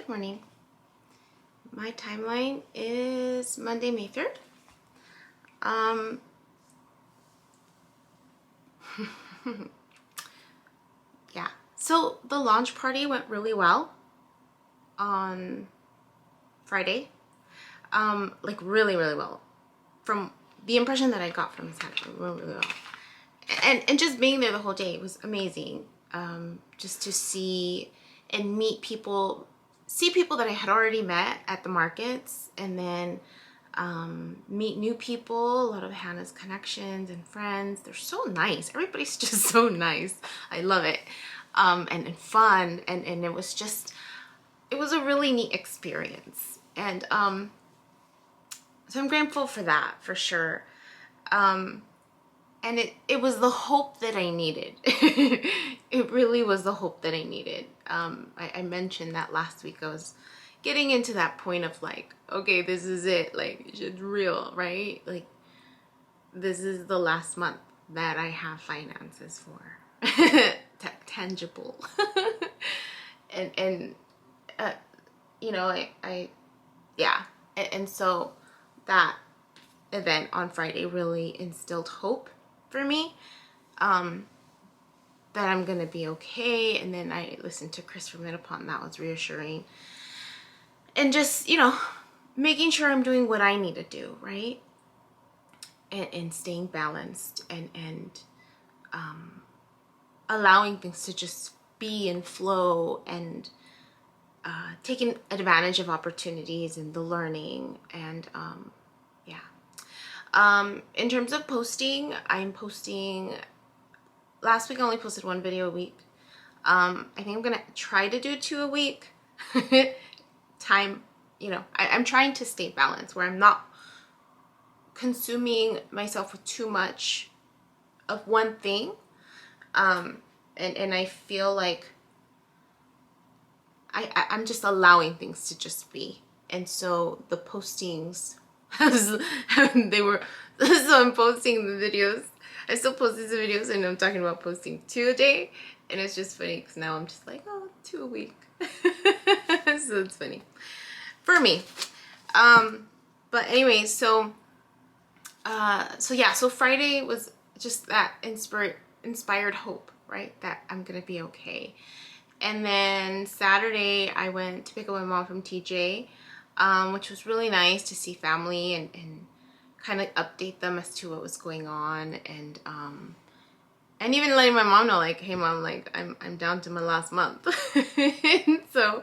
Good morning. My timeline is Monday, May 3rd. Yeah, so the launch party went really well on Friday. Like really well. From the impression that I got from his hand, really well. And just being there the whole day was amazing. Just to see and meet people, see people that I had already met at the markets, and then meet new people. A lot of Hannah's connections and friends. They're so nice. Everybody's just so nice. I love it. And fun. And it was just, it was a really neat experience. And so I'm grateful for that, for sure. And it was the hope that I needed. It really was the hope that I needed. I mentioned that last week. I was getting into that point of like, okay, this is it. Like, it's real, right? Like, this is the last month that I have finances for. Tangible. and you know, yeah. And so that event on Friday really instilled hope for me, that I'm gonna be okay. And then I listened to Chris from Metapon. That was reassuring. And just, you know, making sure I'm doing what I need to do, right? And staying balanced and allowing things to just be and flow, and taking advantage of opportunities and the learning. And yeah. In terms of posting, I'm posting, last week I only posted one video a week. I think I'm gonna try to do 2 a week. Time, you know, I'm trying to stay balanced where I'm not consuming myself with too much of one thing. And I feel like I'm just allowing things to just be. And so the postings, they were, so I'm posting the videos. I still post these videos, and I'm talking about posting 2 a day. And it's just funny because now I'm just like, oh, 2 a week. So it's funny for me. But anyway, so yeah, so Friday was just that inspired hope, right? That I'm gonna be okay. And then Saturday I went to pick up my mom from TJ, which was really nice to see family and kind of update them as to what was going on, and even letting my mom know, like, hey mom, like I'm down to my last month. And so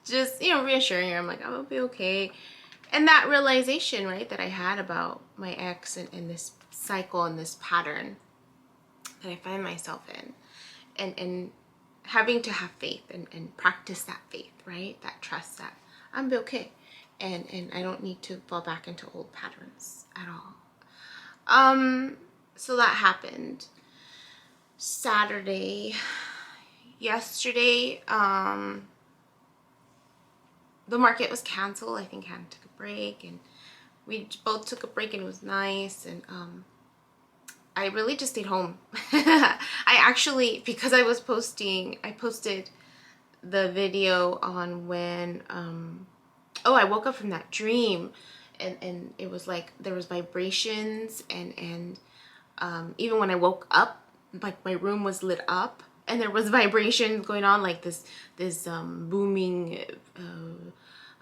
just, you know, reassuring her, I'm like, I'll be okay. And that realization, right, that I had about my ex and this cycle and this pattern that I find myself in, and having to have faith and practice that faith, right? That trust that I'm be okay. And I don't need to fall back into old patterns at all. So that happened Saturday. Yesterday, the market was canceled. I think Hannah took a break, and we both took a break, and it was nice. And I really just stayed home. I actually, because I posted the video on when, I woke up from that dream, and it was like there was vibrations, and even when I woke up, like my room was lit up, and there was vibrations going on, like this booming.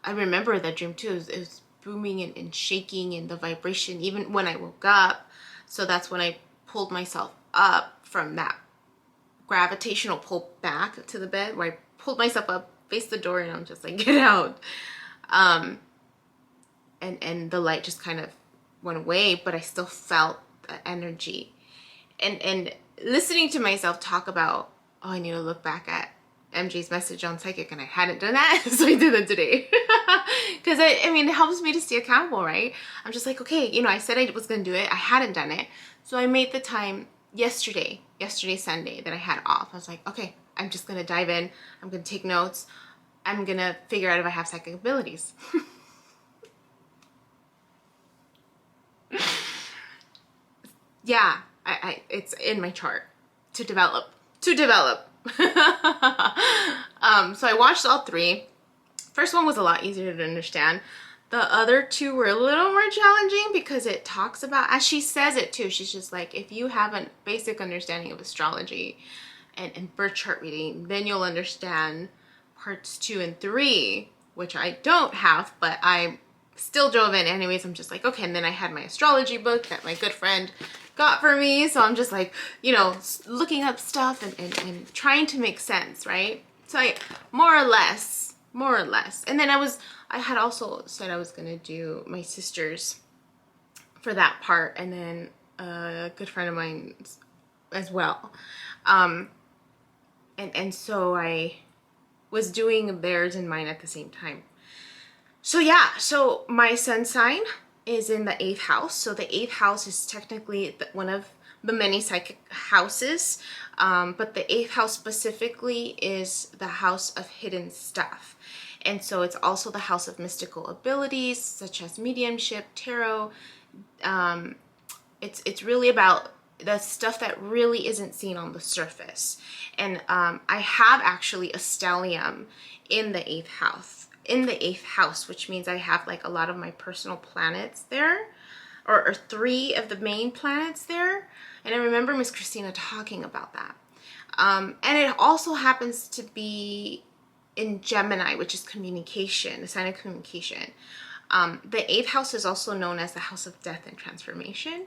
I remember that dream too. It was booming and shaking, and the vibration even when I woke up. So that's when I pulled myself up from that gravitational pull back to the bed, where I pulled myself up, faced the door, and I'm just like, get out. And the light just kind of went away, but I still felt the energy. And listening to myself talk about, oh, I need to look back at MJ's message on Psychic, and I hadn't done that, so I did that today. Because I mean, it helps me to stay accountable, right? I'm just like, okay, you know, I said I was gonna do it, I hadn't done it, so I made the time yesterday Sunday, that I had off. I was like, okay, I'm just gonna dive in, I'm gonna take notes, I'm gonna figure out if I have psychic abilities. Yeah, it's in my chart to develop. So I watched all 3. first one was a lot easier to understand. The other two were a little more challenging because it talks about, as she says it too, she's just like, if you have a basic understanding of astrology and birth chart reading, then you'll understand parts 2 and 3, which I don't have, but I still drove in anyways. I'm just like, okay. And then I had my astrology book that my good friend got for me. So I'm just like, you know, looking up stuff and trying to make sense, right? So I more or less. And then I had also said I was going to do my sister's for that part, and then a good friend of mine as well. And so I was doing theirs and mine at the same time. So yeah, so my sun sign is in the 8th house. So the 8th house is technically one of the many psychic houses, but the 8th house specifically is the house of hidden stuff. And so it's also the house of mystical abilities such as mediumship, tarot. It's really about the stuff that really isn't seen on the surface. And I have actually a stellium in the 8th house, which means I have like a lot of my personal planets there, or 3 of the main planets there. And I remember Miss Christina talking about that. And it also happens to be in Gemini, which is communication, the sign of communication. The 8th house is also known as the house of death and transformation.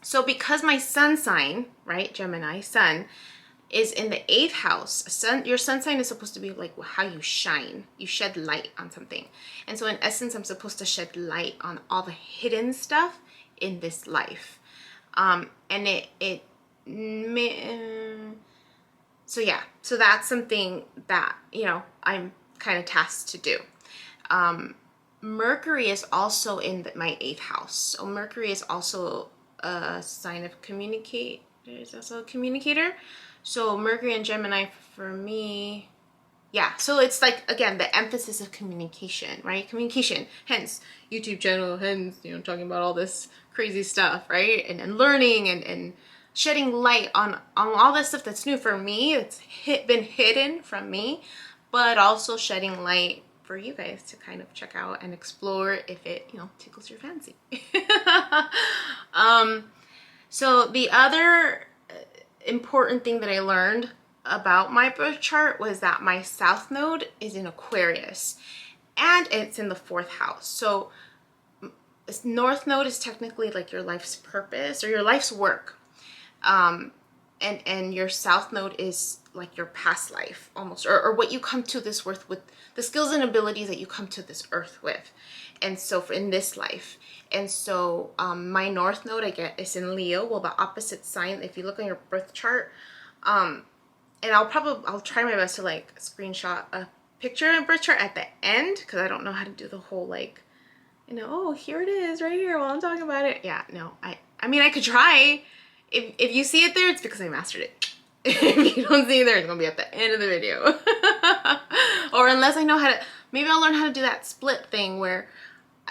So because my sun sign, right, Gemini, sun, is in the 8th house, your sun sign is supposed to be like how you shine. You shed light on something. And so in essence, I'm supposed to shed light on all the hidden stuff in this life. And so yeah, so that's something that, you know, I'm kind of tasked to do. Mercury is also in my 8th house. So Mercury is also a sign of communicate. There's also a communicator. So Mercury and Gemini for me, yeah. So it's like, again, the emphasis of communication, right? Communication, hence YouTube channel, hence, you know, talking about all this crazy stuff, right? And learning and shedding light on all this stuff that's new for me. It's been hidden from me, but also shedding light for you guys to kind of check out and explore if it, you know, tickles your fancy. So the other important thing that I learned about my birth chart was that my south node is in Aquarius and it's in the 4th house. So this north node is technically like your life's purpose or your life's work. And your south node is like your past life almost, or what you come to this earth with, the skills and abilities that you come to this earth with. And so in this life. And so my north node, I get, is in Leo. Well, the opposite sign, if you look on your birth chart, and I'll try my best to like screenshot a picture of birth chart at the end, because I don't know how to do the whole like, you know, oh, here it is right here while I'm talking about it. Yeah, no, I mean, I could try. If you see it there, it's because I mastered it. If you don't see it there, it's gonna be at the end of the video. Or unless I know how to, maybe I'll learn how to do that split thing where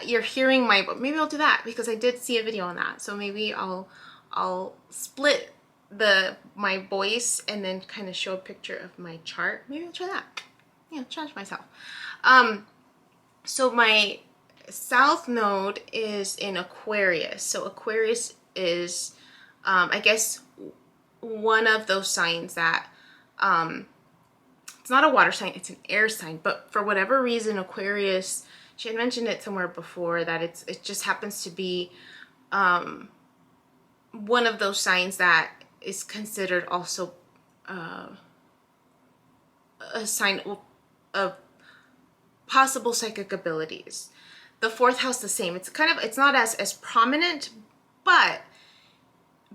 you're hearing my, maybe I'll do that because I did see a video on that. So maybe I'll split my voice and then kind of show a picture of my chart. Maybe I'll try that. Yeah, challenge myself. So my south node is in Aquarius. So Aquarius is, I guess, one of those signs that, it's not a water sign, it's an air sign, but for whatever reason, Aquarius, she had mentioned it somewhere before that it just happens to be one of those signs that is considered also a sign of possible psychic abilities. The 4th house, the same. It's kind of, it's not as prominent, but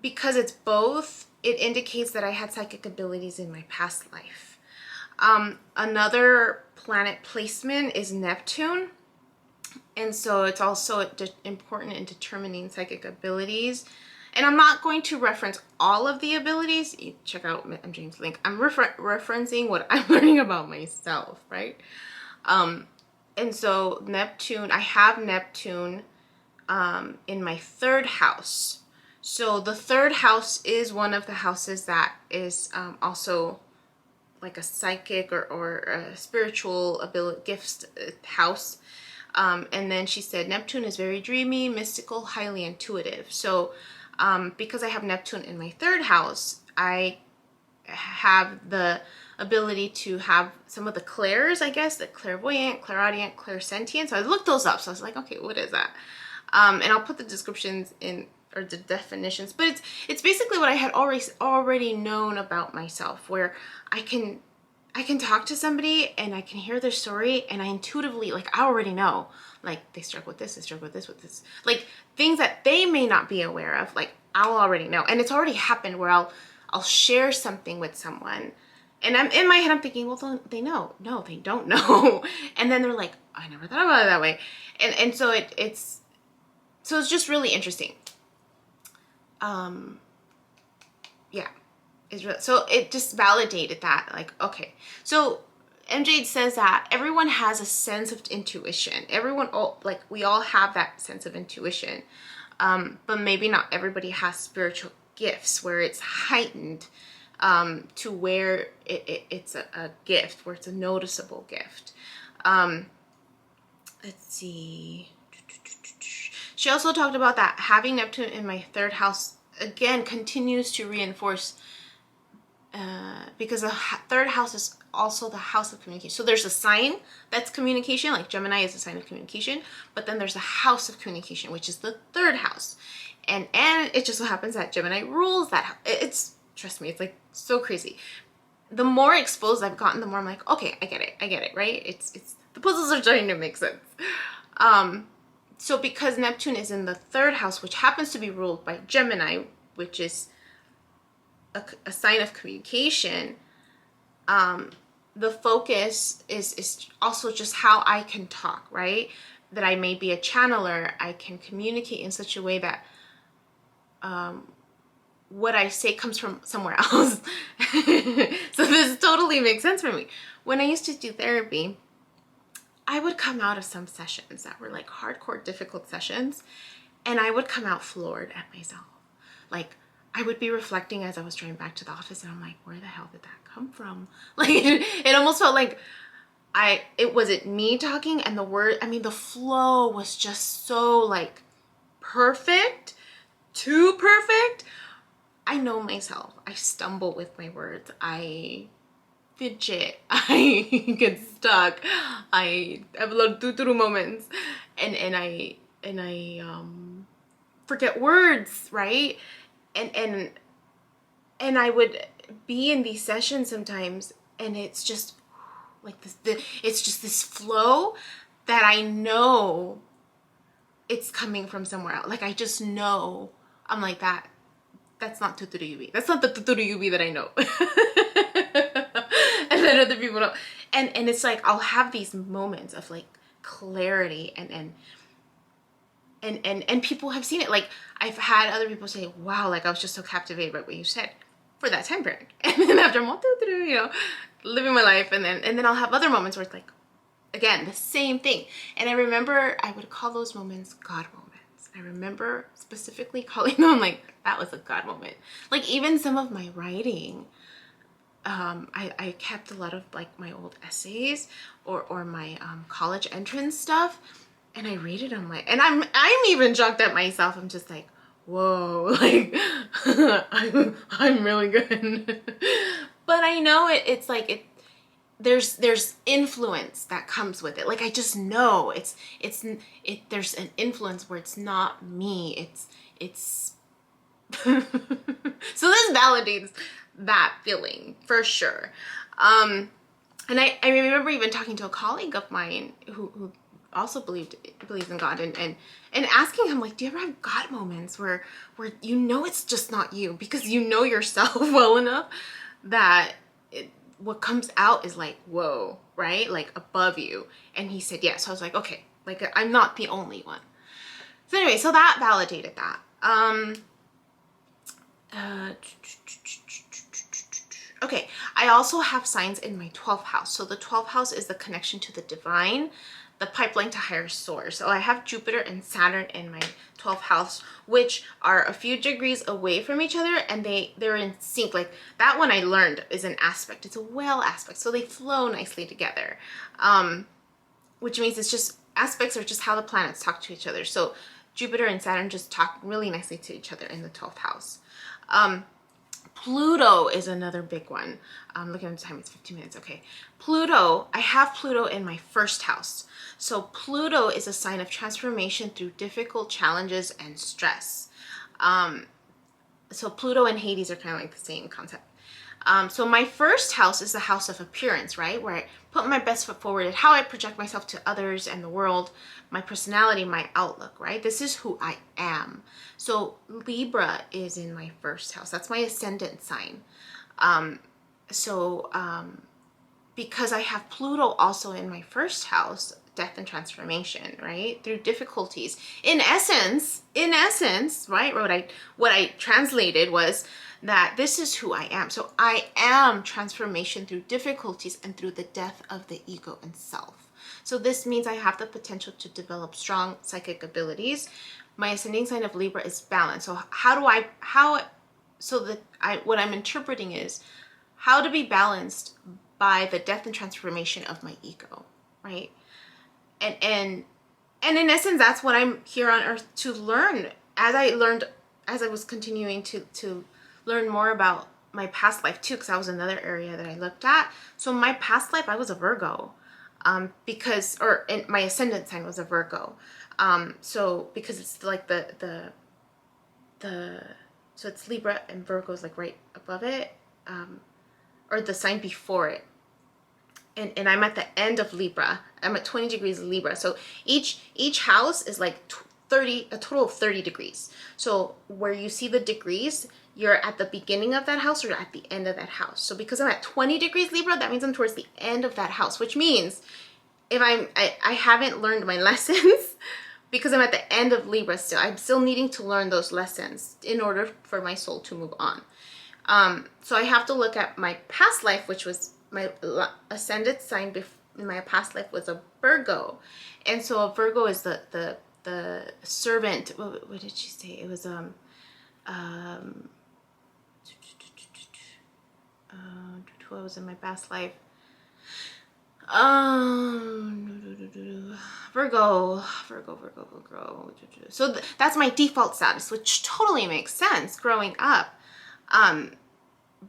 because it's both, it indicates that I had psychic abilities in my past life. Another planet placement is Neptune. And so it's also important in determining psychic abilities. And I'm not going to reference all of the abilities. You check out MJ's link. I'm referencing what I'm learning about myself, right? And so Neptune, I have Neptune in my 3rd house. So the 3rd house is one of the houses that is also like a psychic or a spiritual ability gifts house. And then she said Neptune is very dreamy, mystical, highly intuitive. So because I have Neptune in my third house, I have the ability to have some of the clairs, I guess, the clairvoyant, clairaudient, clairsentient. So I looked those up. So I was like, okay, what is that? And I'll put the descriptions in, or the definitions, but it's basically what I had already known about myself, where I can talk to somebody and I can hear their story and I intuitively, like, I already know, like, they struggle with this, they struggle with this, like things that they may not be aware of, like I'll already know. And it's already happened where I'll share something with someone and I'm in my head, I'm thinking, well, they know. No, they don't know. And then they're like, I never thought about it that way. And so it's just really interesting. Yeah. So it just validated that, like, okay. So MJ says that everyone has a sense of intuition. We all have that sense of intuition. But maybe not everybody has spiritual gifts where it's heightened to where it's a gift, where it's a noticeable gift. Let's see. She also talked about that having Neptune in my third house, again, continues to reinforce, because the third house is also the house of communication. So there's a sign that's communication, like Gemini is a sign of communication, but then there's a house of communication, which is the third house. And it just so happens that Gemini rules that house. Trust me, it's like so crazy. The more exposed I've gotten, the more I'm like, okay, I get it, right? It's the puzzles are starting to make sense. So because Neptune is in the third house, which happens to be ruled by Gemini, which is a sign of communication, the focus is also just how I can talk, right? That I may be a channeler, I can communicate in such a way that what I say comes from somewhere else. So this totally makes sense for me. When I used to do therapy, I would come out of some sessions that were like hardcore, difficult sessions, and I would come out floored at myself. Like, I would be reflecting as I was driving back to the office, and I'm like, where the hell did that come from? Like, it almost felt like it wasn't me talking, and the flow was just so, like, perfect, too perfect. I know myself. I stumble with my words. I fidget. I get stuck. I have a lot of doo-doo moments, and I forget words, right? And I would be in these sessions sometimes, and it's just like this. It's just this flow that I know it's coming from somewhere else. Like, I just know. I'm like that. That's not Tuturu Yubi. That's not the Tuturu Yubi that I know. And then other people know. And it's like, I'll have these moments of like clarity and people have seen it. Like, I've had other people say, wow, like I was just so captivated by what you said for that time period. And then after I'm all, living my life. And then I'll have other moments where it's like, again, the same thing. And I remember I would call those moments God moments. I remember specifically calling them like, that was a God moment. Like, even some of my writing, I kept a lot of like my old essays or my college entrance stuff, and I read it. I'm like, and I'm even shocked at myself. I'm just like, whoa, like I'm really good. But I know it's like there's influence that comes with it. Like, I just know there's an influence where it's not me. It's so this validates that feeling for sure. And I remember even talking to a colleague of mine who also believes in God, and asking him, like, do you ever have God moments where you know it's just not you, because you know yourself well enough that what comes out is like, whoa, right? Like, above you. And he said yes. So I was like, okay, like, I'm not the only one. So anyway, so that validated that. Okay, I also have signs in my 12th house. So the 12th house is the connection to the divine, the pipeline to higher source. So I have Jupiter and Saturn in my 12th house, which are a few degrees away from each other, and they're in sync. Like that one I learned is an aspect. It's a whale aspect, so they flow nicely together. Which means it's just aspects are just how the planets talk to each other. So Jupiter and Saturn just talk really nicely to each other in the 12th house. Pluto is another big one. Looking at the time, it's 15 minutes. Okay. Pluto, I have Pluto in my first house. So Pluto is a sign of transformation through difficult challenges and stress. So Pluto and Hades are kind of like the same concept. So my first house is the house of appearance, right? Where I put my best foot forward at how I project myself to others and the world, my personality, my outlook, right? This is who I am. So Libra is in my first house. That's my ascendant sign. Because I have Pluto also in my first house, death and transformation, right? Through difficulties. In essence, right? What I translated was that this is who I am. So I am transformation through difficulties and through the death of the ego and self. So this means I have the potential to develop strong psychic abilities. My ascending sign of Libra is balance. So what I'm interpreting is how to be balanced by the death and transformation of my ego, right? And in essence, that's what I'm here on earth to learn. As I was continuing to learn more about my past life too, because that was another area that I looked at. So my past life, I was a Virgo, my ascendant sign was a Virgo. So because it's like so it's Libra and Virgo is like right above it, or the sign before it. And I'm at the end of Libra. I'm at 20 degrees Libra. So each house is like a total of 30 degrees. So where you see the degrees, you're at the beginning of that house or at the end of that house. So because I'm at 20 degrees Libra, that means I'm towards the end of that house, which means if I haven't learned my lessons because I'm at the end of Libra still, I'm still needing to learn those lessons in order for my soul to move on. So I have to look at my past life, which was my ascendant sign in my past life was a Virgo. And so a Virgo is the servant. What did she say? It was what was in my past life? Virgo. So that's my default status, which totally makes sense growing up.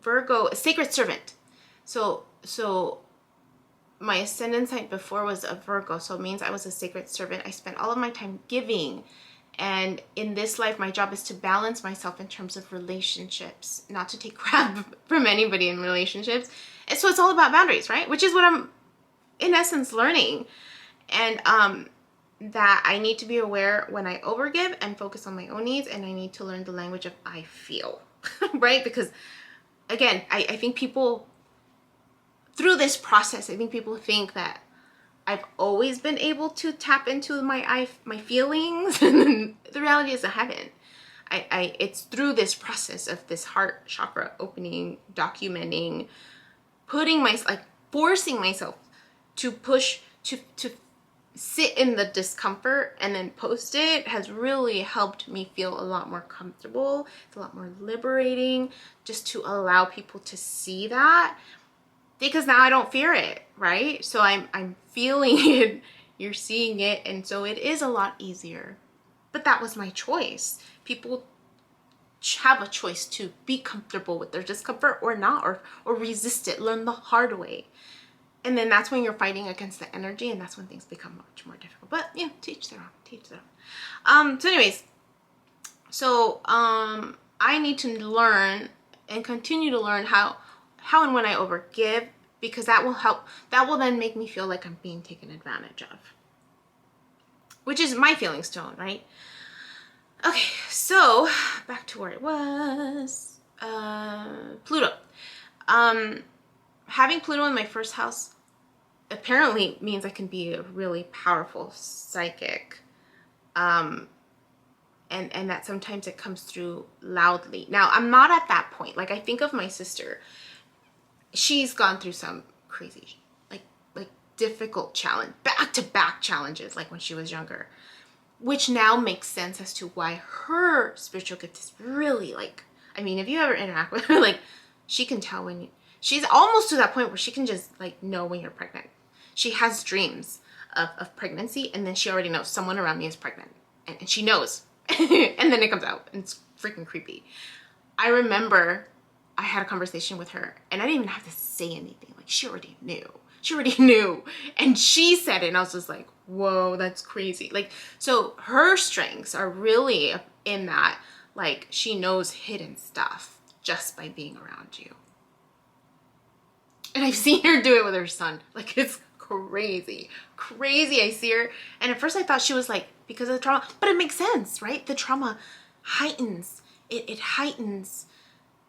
Virgo, a sacred servant. So my ascendant sign before was a Virgo, so it means I was a sacred servant. I spent all of my time giving. And in this life, my job is to balance myself in terms of relationships, not to take crap from anybody in relationships. And so it's all about boundaries, right? Which is what I'm, in essence, learning. And that I need to be aware when I overgive and focus on my own needs, and I need to learn the language of I feel, right? Because, again, I think people, through this process, I think people think that I've always been able to tap into my feelings, and the reality is I haven't. It's through this process of this heart chakra opening, documenting, forcing myself to push, to sit in the discomfort and then post it has really helped me feel a lot more comfortable. It's a lot more liberating just to allow people to see that. Because now I don't fear it, right? So I'm feeling it, you're seeing it, and so it is a lot easier. But that was my choice. People have a choice to be comfortable with their discomfort or not, or resist it, learn the hard way. And then that's when you're fighting against the energy, and that's when things become much more difficult. But yeah, teach their own. So anyways, I need to learn and continue to learn how and when I overgive, because that will then make me feel like I'm being taken advantage of, which is my feelings tone, right? Okay, so back to where it was. Pluto. Having Pluto in my first house apparently means I can be a really powerful psychic, and that sometimes it comes through loudly. Now, I'm not at that point. Like, I think of my sister. She's gone through some crazy, like difficult challenge, back-to-back challenges, like when she was younger. which now makes sense as to why her spiritual gift is really like, I mean, if you ever interact with her, like, she can tell when she's almost to that point where she can just like know when you're pregnant. She has dreams of pregnancy, and then she already knows someone around me is pregnant, and she knows. And then it comes out, and it's freaking creepy. I remember I had a conversation with her, and I didn't even have to say anything. Like, she already knew. She already knew. And she said it, and I was just like, whoa, that's crazy. Like, so her strengths are really in that, like, she knows hidden stuff just by being around you. And I've seen her do it with her son. Like, it's crazy. Crazy. I see her. And at first I thought she was like, because of the trauma. But it makes sense, right? The trauma heightens. It heightens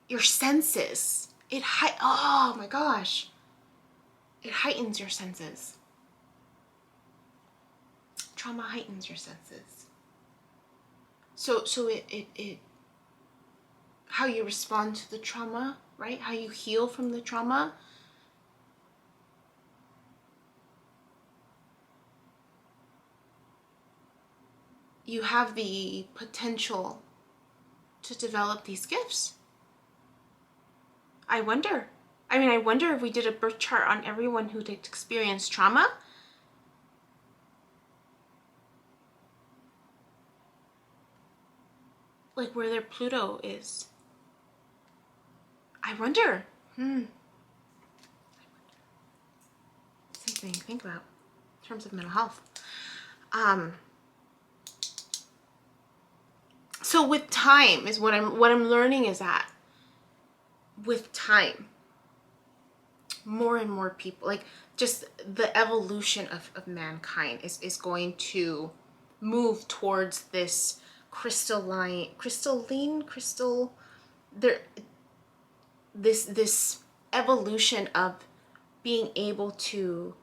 your senses. Oh my gosh. It heightens your senses. Trauma heightens your senses. So it how you respond to the trauma, right? How you heal from the trauma. You have the potential to develop these gifts. I wonder if we did a birth chart on everyone who'd experienced trauma, like where their Pluto is. I wonder. Something to think about in terms of mental health. So with time is what I'm learning is that with time, more and more people, like just the evolution of mankind is going to move towards this this evolution of being able to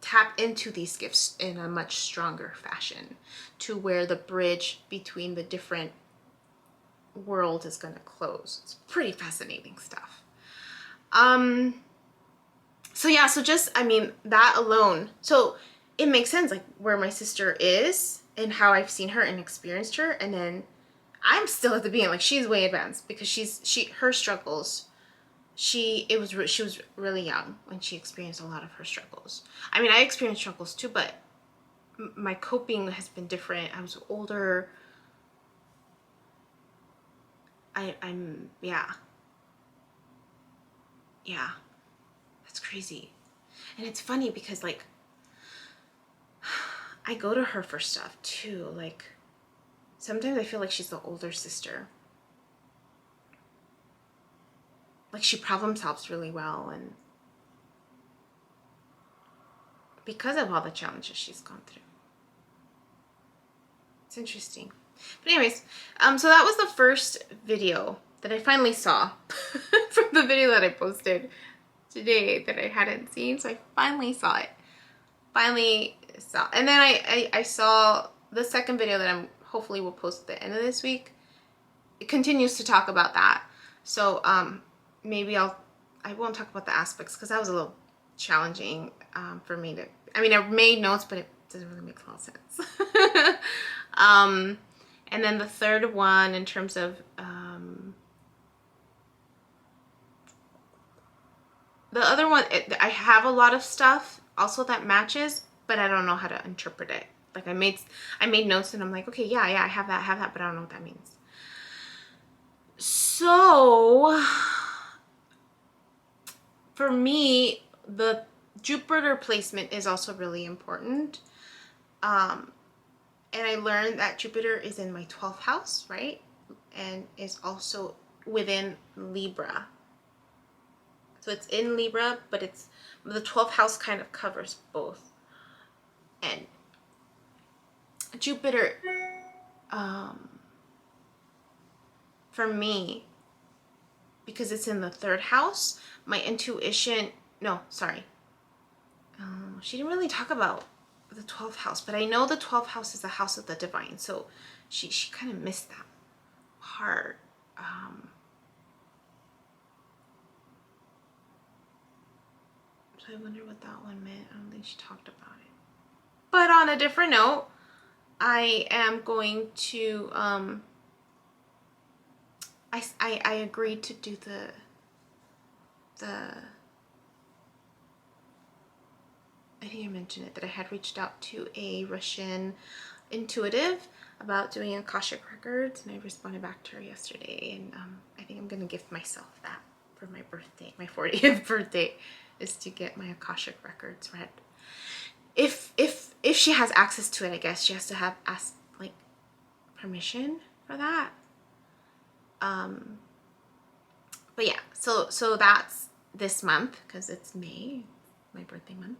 tap into these gifts in a much stronger fashion, to where the bridge between the different worlds is going to close. It's pretty fascinating stuff. So yeah, so just, I mean, that alone, so it makes sense, like where my sister is and how I've seen her and experienced her, and then I'm still at the beginning. Like, she's way advanced because her struggles, she was really young when she experienced a lot of her struggles. I mean, I experienced struggles too, but my coping has been different. I was older. Yeah, that's crazy. And it's funny because, like, I go to her for stuff too. Like, sometimes I feel like she's the older sister. Like, she problem solves really well, and because of all the challenges she's gone through. It's interesting. But anyways, so that was the first video that I finally saw from the video that I posted today that I hadn't seen. So I finally saw it. And then I saw the second video that I'm hopefully will post at the end of this week. It continues to talk about that. So maybe I won't talk about the aspects because that was a little challenging for me to, I mean, I made notes, but it doesn't really make a lot of sense. And then the third one, in terms of the other one, I have a lot of stuff also that matches, but I don't know how to interpret it. Like, I made notes and I'm like, okay, yeah, I have that, but I don't know what that means. So for me, the Jupiter placement is also really important. And I learned that Jupiter is in my 12th house, right? And is also within Libra. So it's in Libra, but it's the 12th house kind of covers both. And Jupiter, for me, because it's in the 3rd house, my intuition, she didn't really talk about the 12th house, but I know the 12th house is the house of the divine, so she kind of missed that part. So I wonder what that one meant. I don't think she talked about it. But on a different note, I am going to, I agreed to do I think I mentioned it, that I had reached out to a Russian intuitive about doing Akashic records, and I responded back to her yesterday, and I think I'm gonna gift myself that for my birthday. My 40th birthday is to get my Akashic records read. If she has access to it, I guess she has to have asked like permission for that. But yeah, so that's this month because it's May, my birthday month.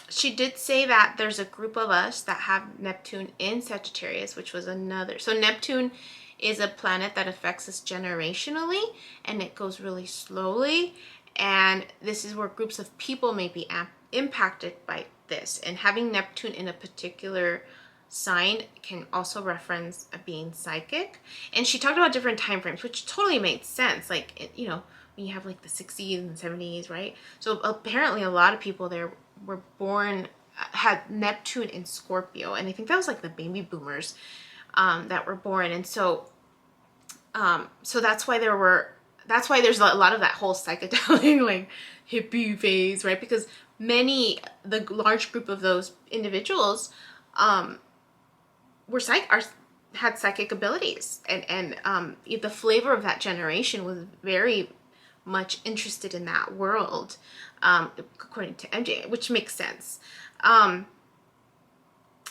She did say that there's a group of us that have Neptune in Sagittarius, which was another. So Neptune is a planet that affects us generationally, and it goes really slowly. And this is where groups of people may be impacted by this. And having Neptune in a particular sign can also reference being psychic. And she talked about different time frames, which totally made sense. Like, you know, when you have like the 60s and 70s, right? So apparently a lot of people there were born, had Neptune in Scorpio, and I think that was like the baby boomers that were born. And so so that's why there's a lot of that whole psychedelic like hippie phase, right? Because the large group of those individuals had psychic abilities, and the flavor of that generation was very much interested in that world, according to MJ, which makes sense.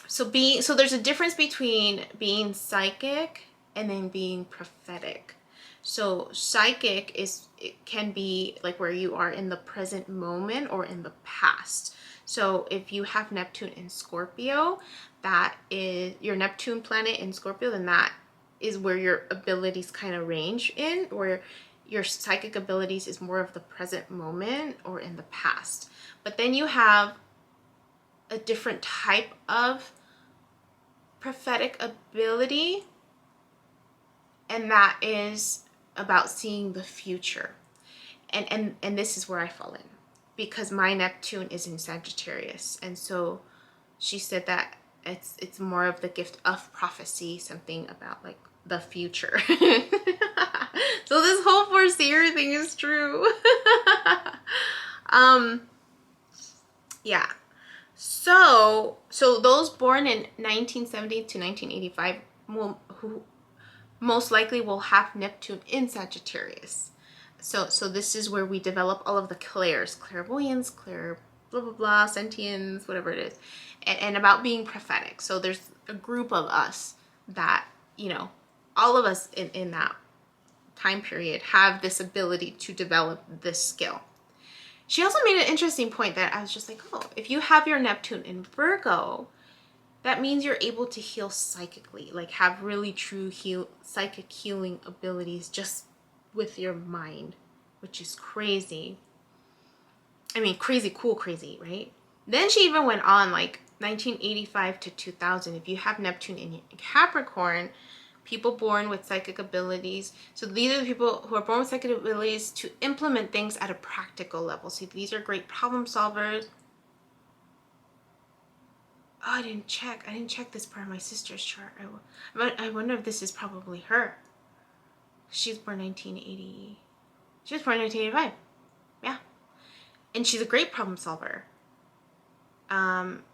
So there's a difference between being psychic and then being prophetic. So psychic it can be like where you are in the present moment or in the past. So if you have Neptune in Scorpio, that is your Neptune planet in Scorpio, then that is where your abilities kind of range in, where your psychic abilities is more of the present moment or in the past. But then you have a different type of prophetic ability, and that is about seeing the future. And this is where I fall in, because my Neptune is in Sagittarius. And so she said that it's more of the gift of prophecy, something about like the future. So this whole foreseer thing is true. Yeah. So those born in 1970 to 1985 who most likely will have Neptune in Sagittarius. So this is where we develop all of the clairs, clairvoyance, blah blah blah, sentience, whatever it is, and about being prophetic. So there's a group of us that, you know, all of us in that time period have this ability to develop this skill. She also made an interesting point that I was just like, oh, if you have your Neptune in Virgo, that means you're able to heal psychically, like have really true psychic healing abilities just with your mind, which is crazy. I mean, crazy, cool, crazy, right? Then she even went on, like 1985 to 2000, if you have Neptune in Capricorn, people born with psychic abilities. So these are the people who are born with psychic abilities to implement things at a practical level. So these are great problem solvers. Oh, I didn't check this part of my sister's chart. I wonder if this is probably her. She's born 1980. She was born 1985. Yeah. And she's a great problem solver.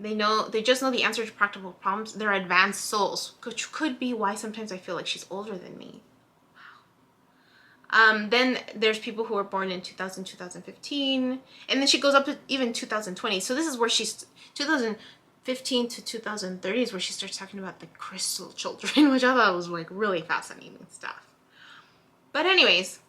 They just know the answer to practical problems. They're advanced souls, which could be why sometimes I feel like she's older than me. Wow. Then there's people who were born in 2000, 2015, and then she goes up to even 2020. So this is where she's 2015 to 2030 is where she starts talking about the crystal children, which I thought was like really fascinating stuff. But anyways,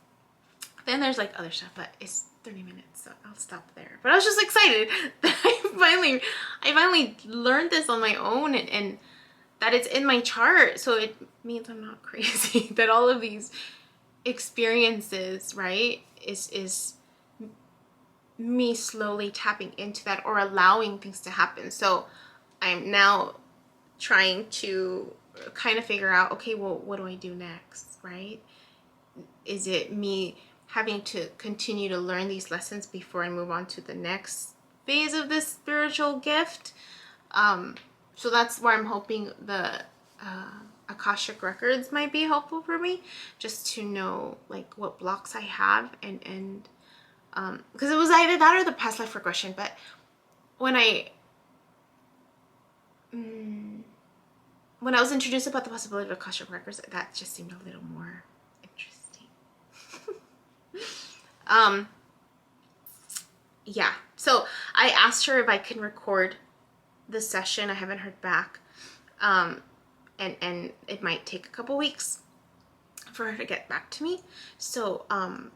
then there's like other stuff, but it's 30 minutes, so I'll stop there. But I was just excited that I finally learned this on my own, and that it's in my chart, so it means I'm not crazy. That all of these experiences, right, is me slowly tapping into that or allowing things to happen. So I'm now trying to kind of figure out, okay, well, what do I do next, right? Is it me having to continue to learn these lessons before I move on to the next phase of this spiritual gift. So that's where I'm hoping the Akashic records might be helpful for me, just to know like what blocks I have, and because it was either that or the past life regression. But when I was introduced about the possibility of Akashic records, that just seemed a little more interesting. Yeah, so I asked her if I can record the session. I haven't heard back, and it might take a couple weeks for her to get back to me. So I'm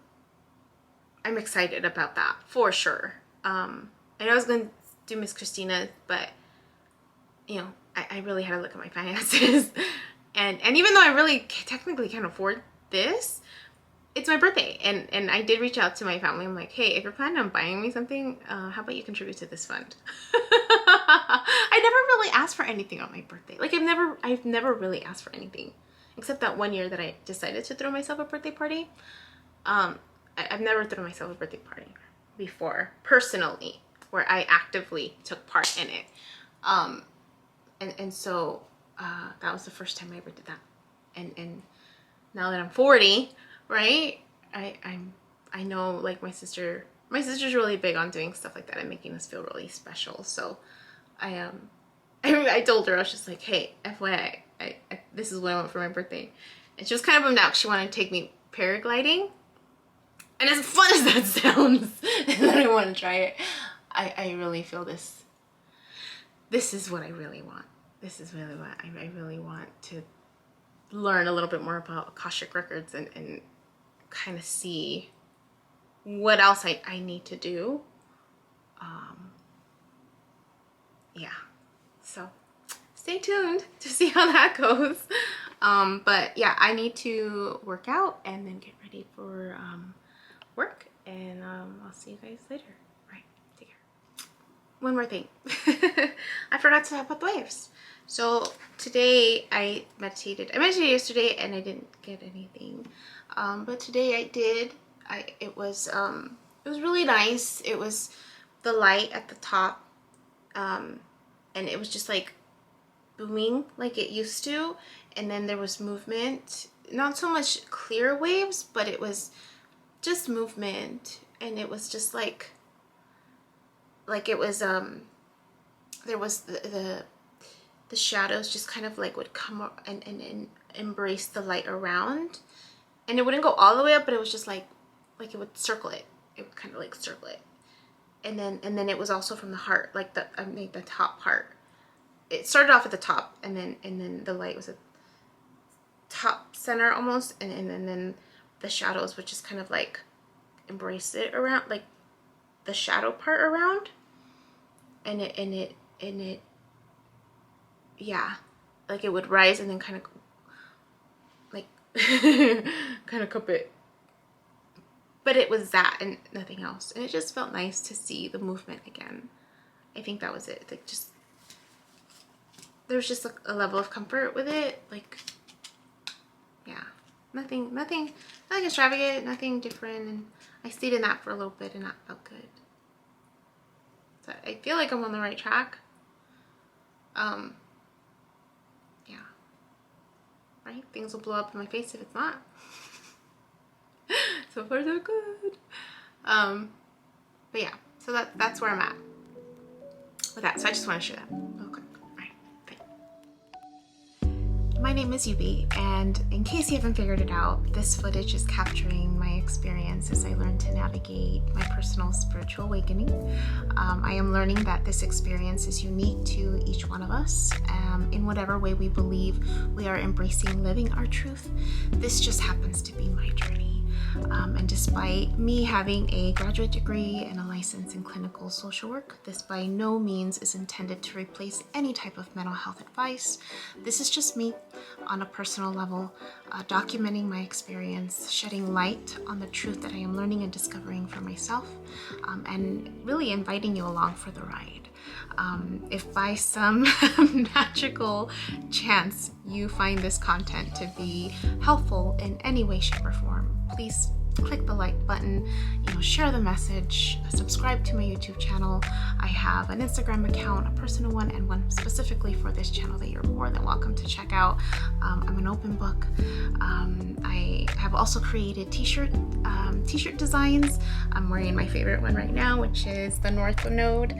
excited about that for sure. I know I was going to do Miss Christina, but you know, I really had to look at my finances, and even though I really technically can't afford this, it's my birthday, and I did reach out to my family. I'm like, hey, if you're planning on buying me something, how about you contribute to this fund? I never really asked for anything on my birthday. Like I've never really asked for anything, except that one year that I decided to throw myself a birthday party. I've never thrown myself a birthday party before, personally, where I actively took part in it. And so that was the first time I ever did that. And now that I'm 40, right, I know, like, my sister's really big on doing stuff like that and making us feel really special. So I told her, I was just like, hey, FYI, this is what I want for my birthday. And she was kind of bummed out. She wanted to take me paragliding, and as fun as that sounds, and then I want to try it, I really feel this is what I really want. This is really what I really want to learn a little bit more about Akashic records, and kind of see what else I need to do. Yeah, so stay tuned to see how that goes. But yeah, I need to work out and then get ready for work, and I'll see you guys later. Right, take care. One more thing. I forgot to talk about the waves. So today I meditated yesterday and I didn't get anything, but today I did. It was really nice. It was the light at the top, and it was just like booming like it used to, and then there was movement, not so much clear waves, but it was just movement, and it was just like it was there was the shadows just kind of like would come up and embrace the light around, and it wouldn't go all the way up, but it was just like it would circle it. It would kind of like circle it, and then it was also from the heart, like the top part. It started off at the top, and then the light was at top center almost, and then the shadows would just kind of like embrace it around, like the shadow part around, and it yeah, like it would rise and then kind of like kind of cup it, but it was that and nothing else, and it just felt nice to see the movement again. I think that was it. Like, just there's just a level of comfort with it. Like, yeah, nothing extravagant, nothing different, and I stayed in that for a little bit and that felt good. So I feel like I'm on the right track. Yeah, right? Things will blow up in my face if it's not. So far so good. But yeah, so that's where I'm at with that. So I just want to share that real quick. My name is Yubi, and in case you haven't figured it out, this footage is capturing my experience as I learn to navigate my personal spiritual awakening. I am learning that this experience is unique to each one of us, in whatever way we believe we are embracing living our truth. This just happens to be my journey. And despite me having a graduate degree and a license in clinical social work, this by no means is intended to replace any type of mental health advice. This is just me on a personal level, documenting my experience, shedding light on the truth that I am learning and discovering for myself, and really inviting you along for the ride. If by some magical chance you find this content to be helpful in any way, shape, or form, please click the like button, share the message, subscribe to my YouTube channel. I have an Instagram account, a personal one, and one specifically for this channel that you're more than welcome to check out. I'm an open book. I have also created t-shirt designs. I'm wearing my favorite one right now, which is the North Node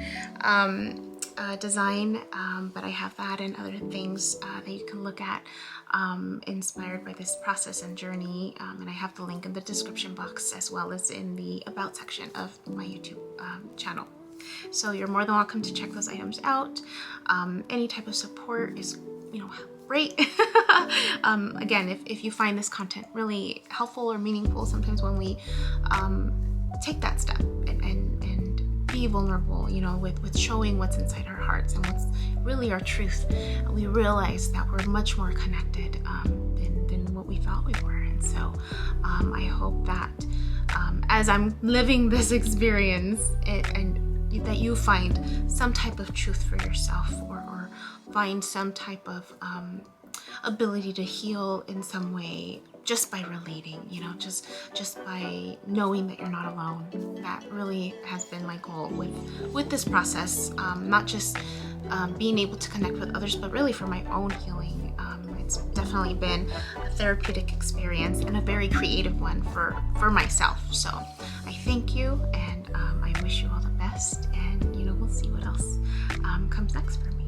design, but I have that and other things that you can look at inspired by this process and journey, and I have the link in the description box as well as in the about section of my YouTube channel. So you're more than welcome to check those items out. Any type of support is great. Again, if you find this content really helpful or meaningful, sometimes when we take that step and be vulnerable, with showing what's inside our hearts and what's really our truth, we realize that we're much more connected than what we thought we were. And so I hope that as I'm living this experience and that you find some type of truth for yourself, or find some type of ability to heal in some way just by relating, just by knowing that you're not alone. That really has been my goal with this process, not just being able to connect with others, but really for my own healing. It's definitely been a therapeutic experience and a very creative one for myself. So I thank you, and I wish you all the best, and we'll see what else comes next for me.